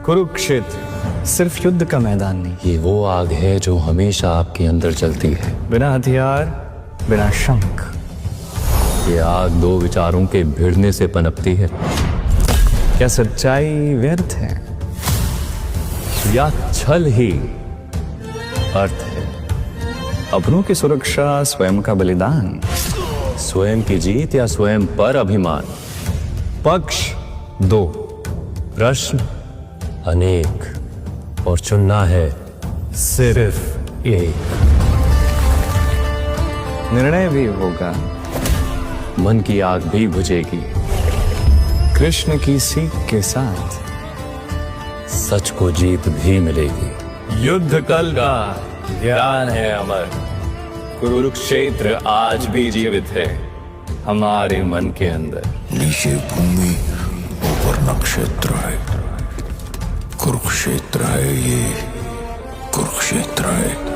कुरुक्षेत्र सिर्फ युद्ध का मैदान नहीं, ये वो आग है जो हमेशा आपके अंदर जलती है। बिना हथियार, बिना शंख। ये आग दो विचारों के भिड़ने से पनपती है। क्या सच्चाई व्यर्थ है या छल ही अर्थ है? अपनों की सुरक्षा, स्वयं का बलिदान, स्वयं की जीत या स्वयं पर अभिमान? पक्ष दो, प्रश्न अनेक और चुनना है सिर्फ एक। निर्णय भी होगा, मन की आग भी बुझेगी, कृष्ण की सीख के साथ सच को जीत भी मिलेगी। युद्ध कल का, ज्ञान है अमर, कुरुक्षेत्र आज भी जीवित है हमारे मन के अंदर। नीचे भूमि, ऊपर नक्षत्र है, कुरुक्षेत्र है ये, कुरुक्षेत्र है।